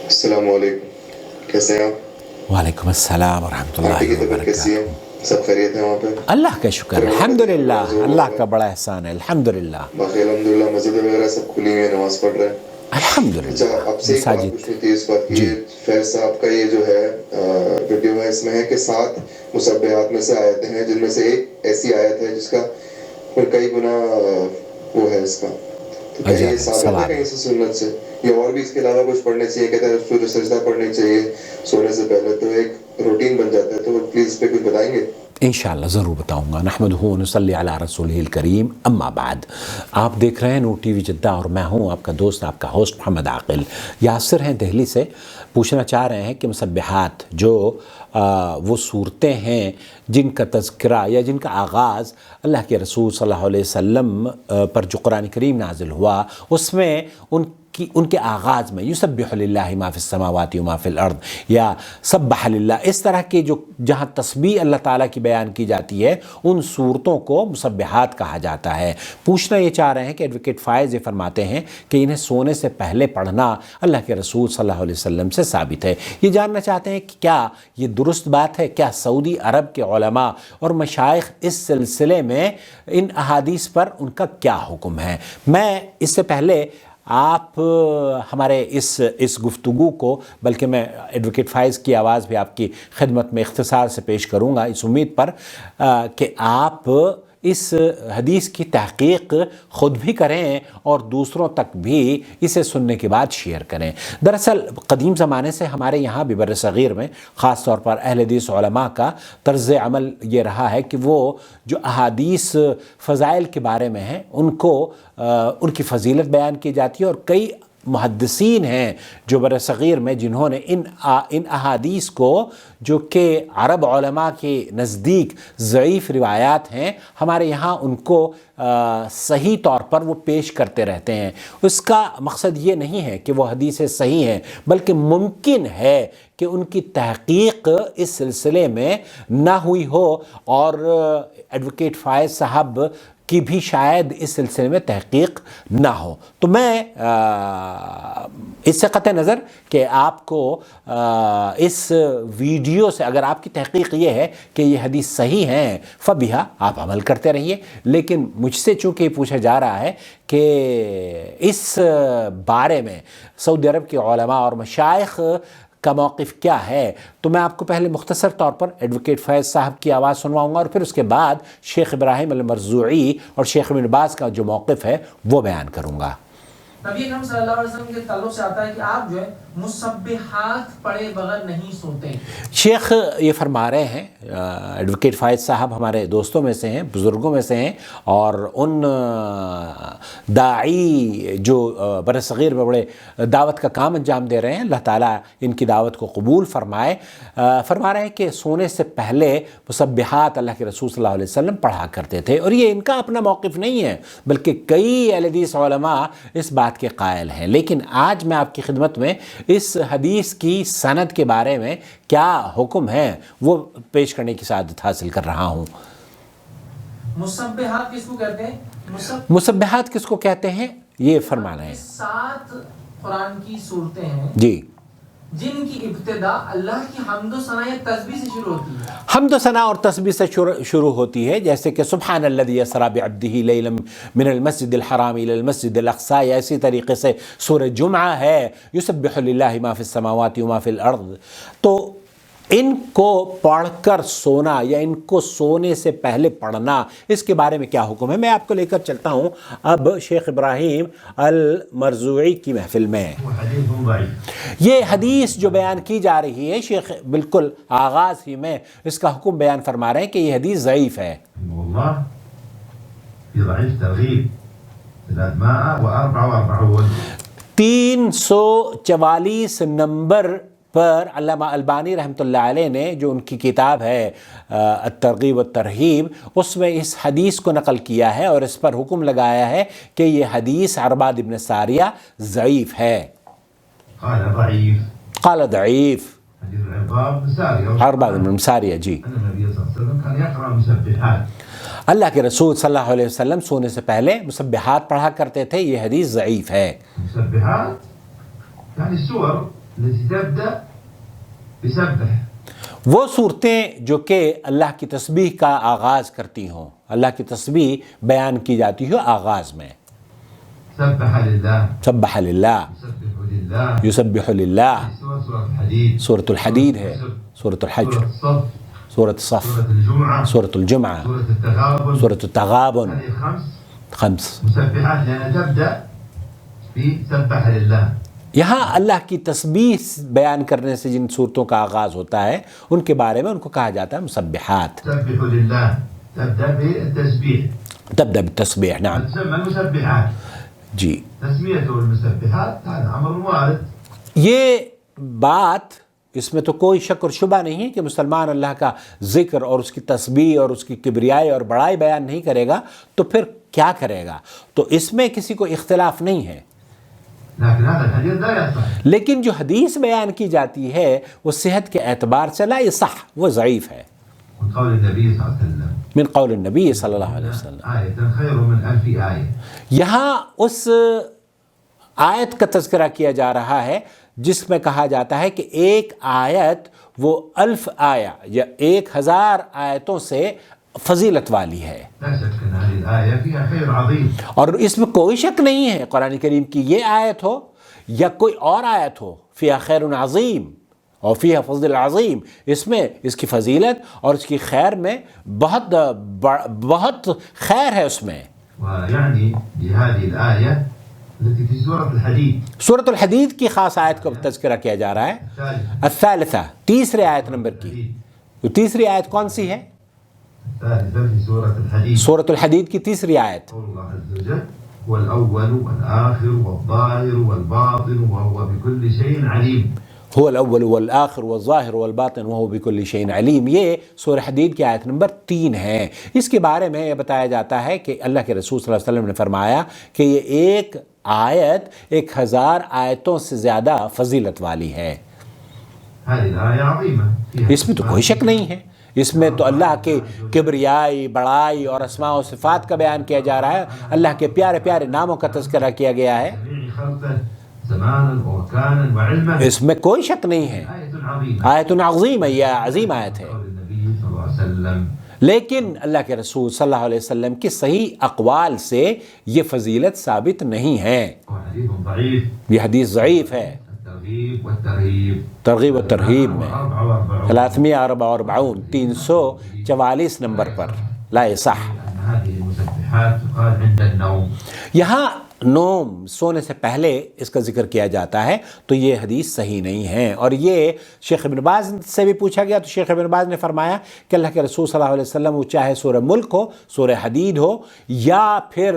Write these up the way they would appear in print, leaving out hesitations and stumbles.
السلام علیکم، کیسے ہیں آپ؟ وعلیکم السلام ورحمۃ آنٹی کی اللہ طبیعت کیسی ہے؟ وبرکاتہ۔ سب خیریت ہے وہاں پہ؟ اللہ کا شکر ہے، الحمدللہ، اللہ کا بڑا احسان ہے، الحمدللہ باقی الحمدللہ مسجد وغیرہ سب کھلی ہوئی ہیں، نماز پڑھ رہے ہیں۔ اچھا، الحمدللہ۔ آپ سے ایک بات مساجد پوچھنی تھی اس وقت، جی یہ فیض صاحب کا یہ جو ہے ویڈیو ہے، اس میں ہے کہ 7 مسبحات میں سے آیتیں ہیں، جن میں سے ایک ایسی آیت ہے جس کا پھر کئی گنا وہ ہے اس کا، تو کیا اجر یہ ہے، ثابت ہے ثواب کہیں ہے۔ سے سنت سے، یا اور بھی اس کے علاوہ کچھ پڑھنے چاہیے؟ کہتے ہیں سورہ سجدہ پڑھنی چاہیے سونے سے پہلے، تو ایک روٹین بن جاتا ہے، تو پلیز اس پہ کچھ بتائیں گے؟ انشاءاللہ ضرور بتاؤں گا۔ نحمدہ و نصلی علی رسولہ الکریم، اما بعد۔ آپ دیکھ رہے ہیں نور ٹی وی جدہ اور میں ہوں آپ کا دوست، آپ کا ہوسٹ محمد عاقل یاسر ہیں دہلی سے۔ پوچھنا چاہ رہے ہیں کہ مسبحات جو وہ صورتیں ہیں جن کا تذکرہ یا جن کا آغاز اللہ کے رسول صلی اللہ علیہ وسلم پر جو قرآن کریم نازل ہوا، اس میں ان کے آغاز میں یسبح للہ ما فی السماوات و ما فی الارض یا سبح للہ، اس طرح کے جو جہاں تسبیح اللہ تعالیٰ کی بیان کی جاتی ہے ان صورتوں کو مسبحات کہا جاتا ہے۔ پوچھنا یہ چاہ رہے ہیں کہ ایڈوکیٹ فائز یہ فرماتے ہیں کہ انہیں سونے سے پہلے پڑھنا اللہ کے رسول صلی اللہ علیہ وسلم سے ثابت ہے۔ یہ جاننا چاہتے ہیں کہ کیا یہ درست بات ہے؟ کیا سعودی عرب کے علماء اور مشائخ اس سلسلے میں ان احادیث پر ان کا کیا حکم ہے؟ میں اس سے پہلے آپ ہمارے اس گفتگو کو، بلکہ میں ایڈوکیٹ فائز کی آواز بھی آپ کی خدمت میں اختصار سے پیش کروں گا اس امید پر کہ آپ اس حدیث کی تحقیق خود بھی کریں اور دوسروں تک بھی اسے سننے کے بعد شیئر کریں۔ دراصل قدیم زمانے سے ہمارے یہاں بھی بر صغیر میں خاص طور پر اہل حدیث علماء کا طرز عمل یہ رہا ہے کہ وہ جو احادیث فضائل کے بارے میں ہیں ان کی فضیلت بیان کی جاتی ہے، اور کئی محدثین ہیں جو بر صغیر میں جنہوں نے ان احادیث کو، جو کہ عرب علماء کے نزدیک ضعیف روایات ہیں، ہمارے یہاں ان کو صحیح طور پر وہ پیش کرتے رہتے ہیں۔ اس کا مقصد یہ نہیں ہے کہ وہ حدیثیں صحیح ہیں، بلکہ ممکن ہے کہ ان کی تحقیق اس سلسلے میں نہ ہوئی ہو، اور ایڈوکیٹ فائز صاحب کی بھی شاید اس سلسلے میں تحقیق نہ ہو۔ تو میں اس سے قطع نظر کہ آپ کو اس ویڈیو سے اگر آپ کی تحقیق یہ ہے کہ یہ حدیث صحیح ہیں فبیہا، آپ عمل کرتے رہیے، لیکن مجھ سے چونکہ یہ پوچھا جا رہا ہے کہ اس بارے میں سعودی عرب کے علماء اور مشائخ کا موقف کیا ہے، تو میں آپ کو پہلے مختصر طور پر ایڈوکیٹ فیض صاحب کی آواز سنواؤں گا، اور پھر اس کے بعد شیخ ابراہیم المرزوعی اور شیخ ابن باز کا جو موقف ہے وہ بیان کروں گا۔ نبی اکرم صلی اللہ علیہ وسلم کے تعلق سے آتا ہے کہ آپ جو ہے مسبحات پڑھے بغیر نہیں سوتے۔ شیخ یہ فرما رہے ہیں، ایڈوکیٹ فائز صاحب ہمارے دوستوں میں سے ہیں، بزرگوں میں سے ہیں، اور ان داعی جو برصغیر میں بڑے دعوت کا کام انجام دے رہے ہیں، اللہ تعالیٰ ان کی دعوت کو قبول فرمائے، فرما رہے ہیں کہ سونے سے پہلے مسبحات اللہ کے رسول صلی اللہ علیہ وسلم پڑھا کرتے تھے، اور یہ ان کا اپنا موقف نہیں ہے، بلکہ کئی اہل حدیث علماء اس بات کے قائل ہیں۔ لیکن آج میں آپ کی خدمت میں اس حدیث کی سند کے بارے میں کیا حکم ہے وہ پیش کرنے کی سعادت حاصل کر رہا ہوں۔ مسبحات کس کو کہتے ہیں؟ مسبحات کس کو کہتے ہیں یہ فرمانا ہے۔ 7 قرآن کی صورتیں ہیں جی، جن کی ابتدا اللہ کی حمد و ثنا یا تسبیح سے شروع ہوتی ہے۔ حمد و ثنا اور تسبیح سے شروع ہوتی ہے، جیسے کہ سبحان الذی اسری بعبدہ لیلا من المسجد الحرام الی المسجد الاقصی، یا اسی طریقے سے سورہ جمعہ ہے یسبح للہ ما فی السماوات و ما فی الارض۔ تو ان کو پڑھ کر سونا یا ان کو سونے سے پہلے پڑھنا، اس کے بارے میں کیا حکم ہے، میں آپ کو لے کر چلتا ہوں اب شیخ ابراہیم المرزوعی کی محفل میں۔ یہ حدیث جو بیان کی جا رہی ہے، شیخ بالکل آغاز ہی میں اس کا حکم بیان فرما رہے ہیں کہ یہ حدیث ضعیف ہے۔ 344 نمبر پر علامہ البانی رحمۃ اللہ علیہ نے جو ان کی کتاب ہے الترغیب والترہیب، اس میں اس حدیث کو نقل کیا ہے اور اس پر حکم لگایا ہے کہ یہ حدیث عرباد ابن ساریہ ضعیف ہے۔ قال ضعیف عرباد ابن ساریہ، جی، اللہ کے رسول صلی اللہ علیہ وسلم سونے سے پہلے مسبحات پڑھا کرتے تھے، یہ حدیث ضعیف ہے۔ مسبحات یعنی سور التي تبدأ بسبح. وہ صورتیں جو کہ اللہ کی تسبیح کا آغاز کرتی ہوں، اللہ کی تسبیح بیان کی جاتی ہو آغاز میں. سبح لله، سبح للہ، يسبح لله، یسبح للہ. سورة الحديد، سورة الحدید ہے، سورة الحج، سورة الصف، سورة الصف، سورة الجمعة، سورة الجمعة، سورة التغابن. سورة التغابن. هذه خمس مسبحات لأنها تبدأ بسبح لله. یہاں اللہ کی تسبیح بیان کرنے سے جن صورتوں کا آغاز ہوتا ہے ان کے بارے میں ان کو کہا جاتا ہے مسبحات. سبح لله تبدأ بالتسبيح، تبدأ بالتسبیح. نعم تسمى المسبحات. جی، تسميته المسبحات هذا أمر وارد. یہ بات اس میں تو کوئی شک اور شبہ نہیں ہے کہ مسلمان اللہ کا ذکر اور اس کی تسبیح اور اس کی کبریائی اور بڑائی بیان نہیں کرے گا تو پھر کیا کرے گا؟ تو اس میں کسی کو اختلاف نہیں ہے. لكن هذا الحديث لا يصح. لیکن جو حدیث بیان کی جاتی ہے وہ صحت کے اعتبار سے لا يصح، وہ ضعیف ہے. من قول النبي صلى الله عليه وسلم، من قول النبی صلی اللہ علیہ وسلم. آية خير من 1000 آية. یہاں اس آیت کا تذکرہ کیا جا رہا ہے جس میں کہا جاتا ہے کہ ایک آیت وہ 1000 آیہ یا 1000 آیتوں سے فضیلت والی ہے. لا شك أن هذه الآية فيها خير عظيم. اور اس میں کوئی شک نہیں ہے قرآن کریم کی یہ آیت ہو یا کوئی اور آیت ہو، فیہا خیر عظیم اور فیہا فضل عظیم، اس میں اس کی فضیلت اور اس کی خیر میں بہت خیر ہے اس میں. ويعني بهذه الآية التي في سورة الحديد. سورة الحدید کی خاص آیت کا تذکرہ کیا جا رہا ہے. الثالثہ، تیسرے آیت نمبر کی. وہ تیسری آیت کون سی ہے؟ الثالثة في سورة الحديد. سورة الحدید کی تیسری آیت. قول الله عز وجل هو الأول والآخر والظاهر والباطن وهو بكل شيء عليم. هو الاول والآخر والظاہر والباطن وهو بكل شيء علیم. یہ سورہ حدید کی آیت نمبر 3 ہے. اس کے بارے میں یہ بتایا جاتا ہے کہ اللہ کے رسول صلی اللہ علیہ وسلم نے فرمایا کہ یہ ایک آیت 1000 آیتوں سے زیادہ فضیلت والی ہے. هذه الآية عظيمة. اس میں تو کوئی شک نہیں ہے. اس میں تو اللہ کے کبریائی، بڑائی اور اسماء و صفات کا بیان کیا جا رہا ہے. اللہ کے پیارے پیارے ناموں کا تذکرہ کیا گیا ہے. جميع خلقه زمانا ومكانا وعلما. اس میں کوئی شک نہیں ہے. آية عظيمة. آیت عظیم ہے، یہ عظیم آیت ہے. قول النبي صلى الله عليه وسلم. لیکن اللہ کے رسول صلی اللہ علیہ وسلم کی صحیح اقوال سے یہ فضیلت ثابت نہیں ہے. وحديث ضعيف. یہ حدیث ضعیف ہے. الترغيب والترهيب. ترغیب و ترہیب میں 344 344 نمبر پر لا يصح. أن هذه المسبحات تقال عند النوم. یہاں نوم، سونے سے پہلے اس کا ذکر کیا جاتا ہے تو یہ حدیث صحیح نہیں ہے. اور یہ شیخ ابن باز سے بھی پوچھا گیا تو شیخ ابن باز نے فرمایا کہ اللہ کے رسول صلی اللہ علیہ وسلم وہ چاہے سورہ ملک ہو، سورہ حدید ہو یا پھر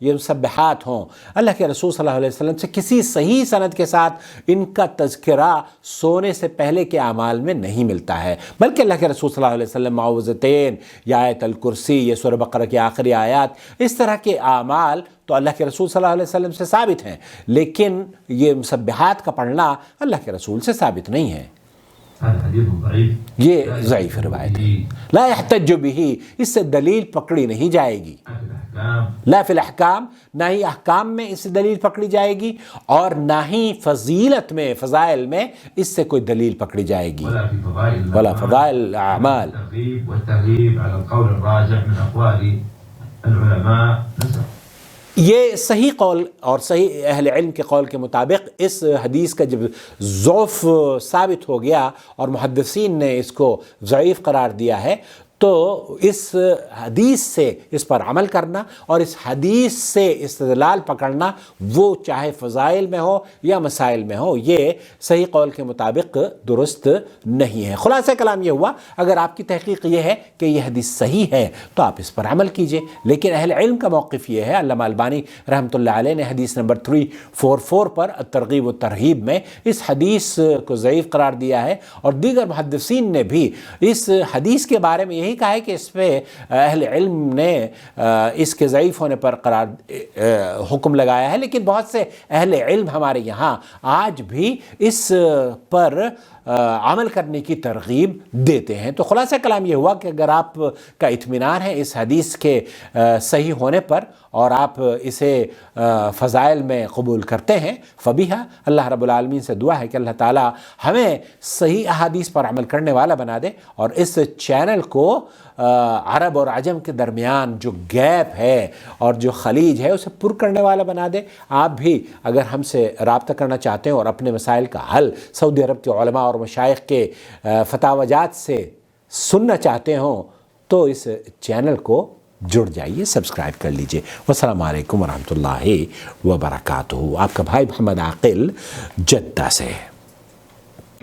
یہ مسبحات ہوں، اللہ کے رسول صلی اللہ علیہ وسلم سے کسی صحیح سند کے ساتھ ان کا تذکرہ سونے سے پہلے کے اعمال میں نہیں ملتا ہے. بلکہ اللہ کے رسول صلی اللہ علیہ وسلم معوذتین یا آیت الکرسی، یہ سورہ بقرہ کی آخری آیات، اس طرح کے اعمال تو اللہ کے رسول صلی اللہ علیہ وسلم سے ثابت ہیں، لیکن یہ مسبحات کا پڑھنا اللہ کے رسول سے ثابت نہیں ہے. هذا حديث ضعيف. یہ ضعیف روایت ہے. لا يحتج به، اس سے دلیل پکڑی نہیں جائے گی. في الأحكام لا فی الاحکام، نہ ہی احکام میں اس سے دلیل پکڑی جائے گی اور نہ ہی فضیلت میں، فضائل میں اس سے کوئی دلیل پکڑی جائے گی. ولا في فضائل ولا فضائل الاعمال. الترغيب والترهيب على القول الراجح من أقوال العلماء. نسأل. یہ صحیح قول اور صحیح اہل علم کے قول کے مطابق اس حدیث کا جب ضعف ثابت ہو گیا اور محدثین نے اس کو ضعیف قرار دیا ہے تو اس حدیث سے اس پر عمل کرنا اور اس حدیث سے استدلال پکڑنا، وہ چاہے فضائل میں ہو یا مسائل میں ہو، یہ صحیح قول کے مطابق درست نہیں ہے. خلاصہ کلام یہ ہوا، اگر آپ کی تحقیق یہ ہے کہ یہ حدیث صحیح ہے تو آپ اس پر عمل کیجئے. لیکن اہل علم کا موقف یہ ہے، علامہ البانی رحمۃ اللہ علیہ نے حدیث نمبر 344 پر الترغیب و ترہیب میں اس حدیث کو ضعیف قرار دیا ہے، اور دیگر محدثین نے بھی اس حدیث کے بارے میں یہی نہیں کہا ہے کہ اس پہ اہل علم نے اس کے ضعیف ہونے پر حکم لگایا ہے، لیکن بہت سے اہل علم ہمارے یہاں آج بھی اس پر عمل کرنے کی ترغیب دیتے ہیں۔ تو خلاصہ کلام یہ ہوا کہ اگر آپ کا اطمینان ہے اس حدیث کے صحیح ہونے پر اور آپ اسے فضائل میں قبول کرتے ہیں فبیہا، اللہ رب العالمین سے دعا ہے کہ اللہ تعالی ہمیں صحیح احادیث پر عمل کرنے والا بنا دے، اور اس چینل کو عرب اور عجم کے درمیان جو گیپ ہے اور جو خلیج ہے اسے پر کرنے والا بنا دے۔ آپ بھی اگر ہم سے رابطہ کرنا چاہتے ہیں اور اپنے مسائل کا حل سعودی عرب کے علماء اور مشائخ کے فتاوجات سے سننا چاہتے ہوں تو اس چینل کو جڑ جائیے، سبسکرائب کر لیجئے۔ والسلام علیکم ورحمۃ اللہ وبرکاتہ۔ آپ کا بھائی محمد عاقل جدہ سے۔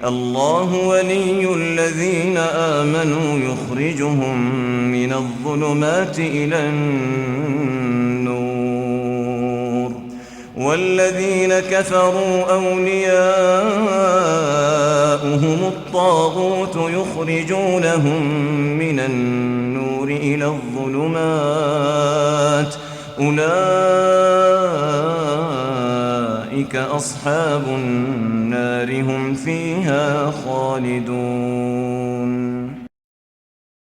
اللہ ولی الذین آمنوا یخرجهم من الظلمات إلى النور والذین كفروا أولیاؤهم الطاغوت یخرجونهم من النور إلى الظلمات أولئك أصحاب النار هم فيها خالدون۔